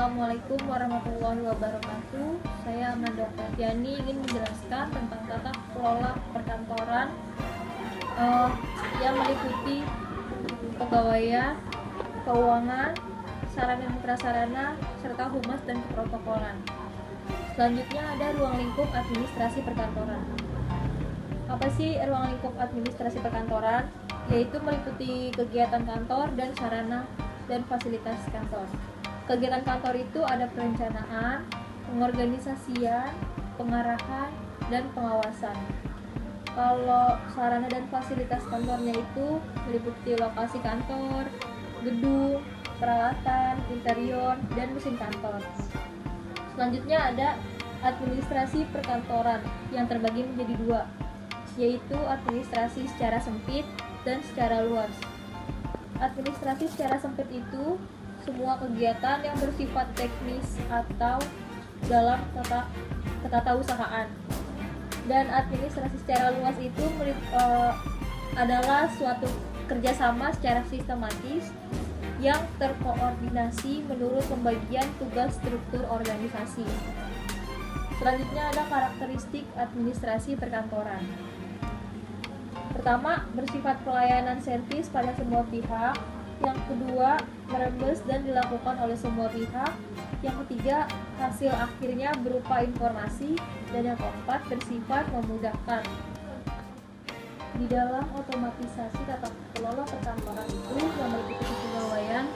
Assalamualaikum warahmatullahi wabarakatuh. Saya Amanda Oktaviani ingin menjelaskan tentang tata kelola perkantoran yang meliputi kepegawaian, keuangan, sarana dan prasarana, serta humas dan keprotokolan. Selanjutnya ada ruang lingkup administrasi perkantoran. Apa sih ruang lingkup administrasi perkantoran? Yaitu meliputi kegiatan kantor dan sarana dan fasilitas kantor. Kegiatan kantor itu ada perencanaan, pengorganisasian, pengarahan, dan pengawasan. Kalau sarana dan fasilitas kantornya itu meliputi lokasi kantor, gedung, peralatan, interior, dan mesin kantor. Selanjutnya ada administrasi perkantoran yang terbagi menjadi dua, yaitu administrasi secara sempit dan secara luas. Administrasi secara sempit itu semua kegiatan yang bersifat teknis atau dalam ketatausahaan. Dan administrasi secara luas itu adalah suatu kerjasama secara sistematis yang terkoordinasi menurut pembagian tugas struktur organisasi. Selanjutnya ada karakteristik administrasi perkantoran. Pertama, bersifat pelayanan servis pada semua pihak. Yang kedua, merembes dan dilakukan oleh semua pihak. Yang ketiga, hasil akhirnya berupa informasi. Dan yang keempat, bersifat memudahkan. Di dalam otomatisasi tata kelola perkantoran itu yang meliputi kepegawaian,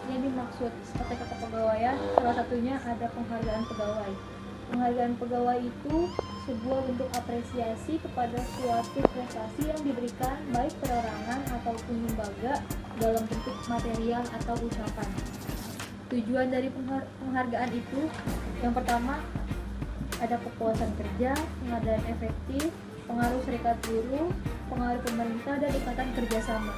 yang dimaksud sebagai kepegawaian salah satunya ada penghargaan pegawai. Penghargaan pegawai itu sebuah bentuk apresiasi kepada suatu prestasi yang diberikan baik perorangan ataupun lembaga dalam bentuk material atau ucapan. Tujuan dari penghargaan itu yang pertama ada kepuasan kerja, pengadaan efektif, pengaruh serikat buruh, pengaruh pemerintah, dan ikatan kerjasama.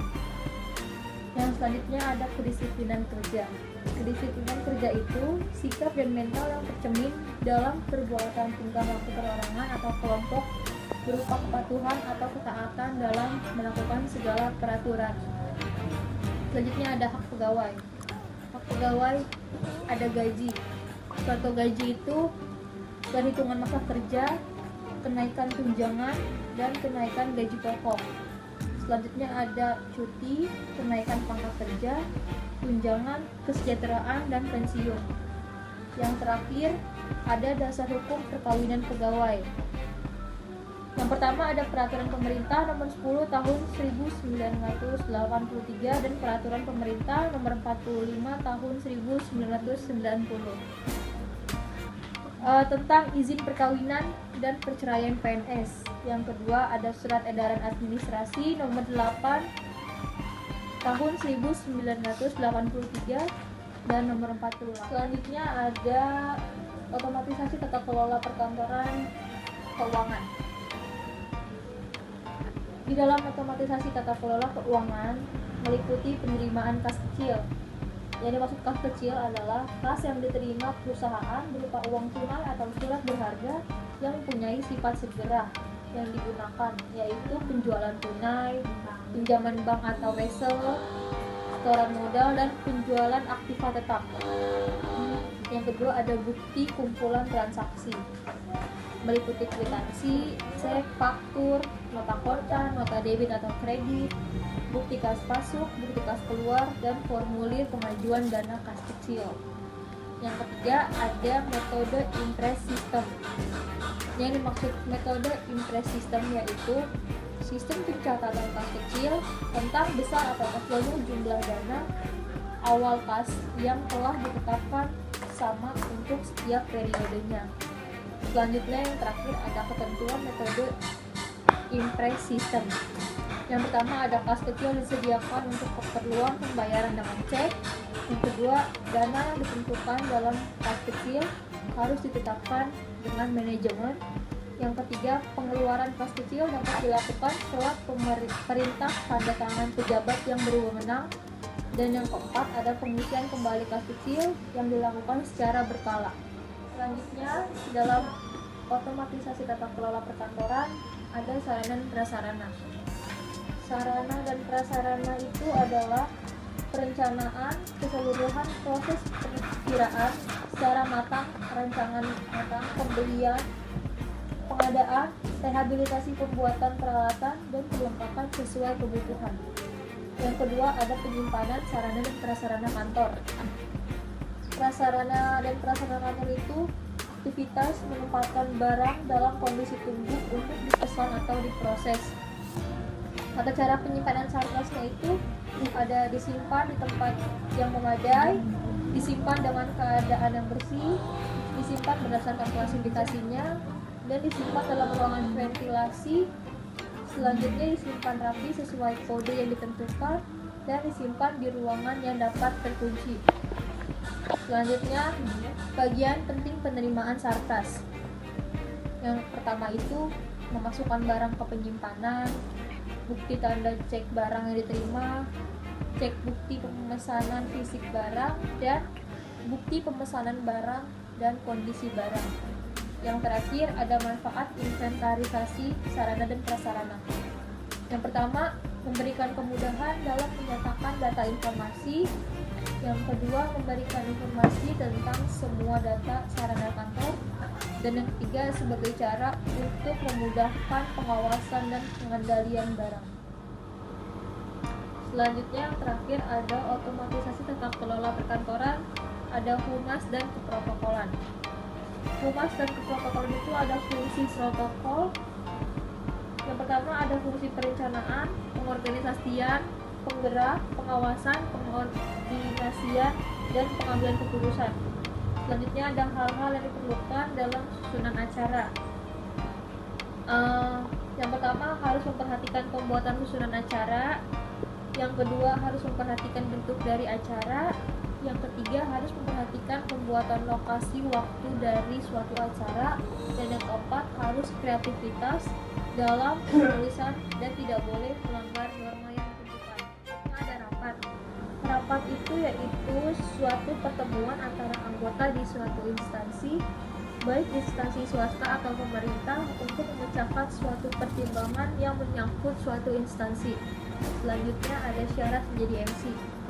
Yang selanjutnya ada kedisiplinan kerja. Kedisiplinan kerja itu sikap dan mental yang tercermin dalam perbuatan tingkah laku perorangan atau kelompok berupa kepatuhan atau ketaatan dalam melakukan segala peraturan. Selanjutnya ada hak pegawai. Hak pegawai ada gaji. Suatu gaji itu perhitungan masa kerja, kenaikan tunjangan, dan kenaikan gaji pokok. Selanjutnya ada cuti, kenaikan pangkat kerja, tunjangan, kesejahteraan, dan pensiun. Yang terakhir ada dasar hukum perkawinan pegawai. Yang pertama ada peraturan pemerintah nomor 10 tahun 1983 dan peraturan pemerintah nomor 45 tahun 1990 tentang izin perkawinan dan perceraian PNS. Yang kedua ada surat edaran administrasi nomor 8 tahun 1983 dan nomor 40. Selanjutnya ada otomatisasi tata kelola perkantoran keuangan. Di dalam otomatisasi tata kelola keuangan meliputi penerimaan kas kecil. Yang dimaksud kas kecil adalah kas yang diterima perusahaan berupa uang tunai atau surat berharga yang mempunyai sifat segera yang digunakan, yaitu penjualan tunai, pinjaman bank atau wesel, setoran modal, dan penjualan aktiva tetap. Yang kedua ada bukti kumpulan transaksi, meliputi kwitansi, cek, faktur, nota kontan, nota debit atau kredit, bukti kas masuk, bukti kas keluar, dan formulir pengajuan dana kas kecil. Yang ketiga ada metode impress system. Yang dimaksud metode impress system yaitu sistem pencatatan kas kecil tentang besar atau kecilnya jumlah dana awal kas yang telah ditetapkan sama untuk setiap periodenya. Selanjutnya yang terakhir ada ketentuan metode impress system. Yang pertama ada kas kecil disediakan untuk keperluan pembayaran dengan cek. Yang kedua, dana yang ditentukan dalam kas kecil harus ditetapkan dengan manajemen. Yang ketiga, pengeluaran kas kecil dapat dilakukan setelah perintah tanda tangan pejabat yang berwenang. Dan yang keempat ada pengisian kembali kas kecil yang dilakukan secara berkala. Selanjutnya, dalam otomatisasi tata kelola perkantoran ada sarana dan prasarana. Sarana dan prasarana itu adalah perencanaan keseluruhan proses perkiraan secara matang, rancangan matang, pembelian, pengadaan, rehabilitasi pembuatan peralatan, dan kelengkapan sesuai kebutuhan. Yang kedua ada penyimpanan sarana dan prasarana kantor. Prasarana dan prasarana kantor itu aktivitas menempatkan barang dalam kondisi tunggu untuk dipesan atau diproses. Tata cara penyimpanan sarkasnya itu ada disimpan di tempat yang memadai, disimpan dengan keadaan yang bersih, disimpan berdasarkan klasifikasinya, dan disimpan dalam ruangan ventilasi. Selanjutnya disimpan rapi sesuai kode yang ditentukan dan disimpan di ruangan yang dapat terkunci. Selanjutnya, bagian penting penerimaan sarkas. Yang pertama itu memasukkan barang ke penyimpanan, bukti tanda cek barang yang diterima, cek bukti pemesanan fisik barang, dan bukti pemesanan barang dan kondisi barang. Yang terakhir ada manfaat inventarisasi sarana dan prasarana. Yang pertama, memberikan kemudahan dalam menyatakan data informasi. Yang kedua, memberikan informasi tentang semua data sarana kantor. Dan yang ketiga, sebagai cara untuk memudahkan pengawasan dan pengendalian barang. Selanjutnya yang terakhir ada otomatisasi tata kelola perkantoran, ada humas dan keprotokolan. Humas dan keprotokolan itu ada fungsi protokol. Yang pertama ada fungsi perencanaan, pengorganisasian, penggerak, pengawasan, pengordinasian, dan pengambilan keputusan. Selanjutnya ada hal-hal yang diperlukan dalam susunan acara. Yang pertama harus memperhatikan pembuatan susunan acara. Yang kedua harus memperhatikan bentuk dari acara. Yang ketiga harus memperhatikan pembuatan lokasi waktu dari suatu acara. Dan yang keempat harus kreativitas dalam penulisan dan tidak boleh melanggar norma yang ditentukan. Ada rapat. Rapat itu yaitu suatu pertemuan antara anggota di suatu instansi, baik instansi swasta atau pemerintah, untuk memecahkan suatu pertimbangan yang menyangkut suatu instansi. Selanjutnya ada syarat menjadi MC.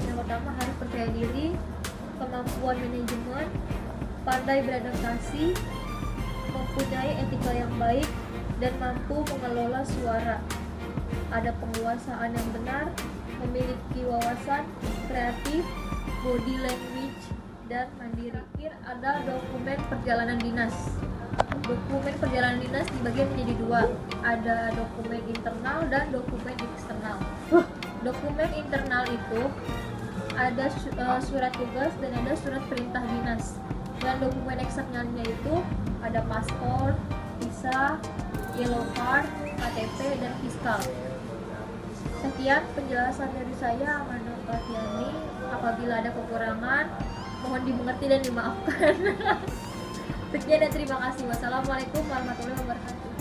Yang pertama harus percaya diri, kemampuan manajemen, pandai beradaptasi, mempunyai etika yang baik, dan mampu mengelola suara. Ada penguasaan yang benar, memiliki wawasan kreatif, body language, dan mandiri. Terakhir ada dokumen perjalanan dinas. Dokumen perjalanan dinas dibagi menjadi dua, ada dokumen internal dan dokumen eksternal. Dokumen internal itu ada surat tugas dan ada surat perintah dinas. Dan dokumen eksternalnya itu ada paspor, visa, yellow card, KTP, dan fiskal. Sekian penjelasan dari saya, Amanda Fatiani. Apabila ada kekurangan, mohon dimengerti dan dimaafkan. Sekian dan terima kasih. Wassalamualaikum warahmatullahi wabarakatuh.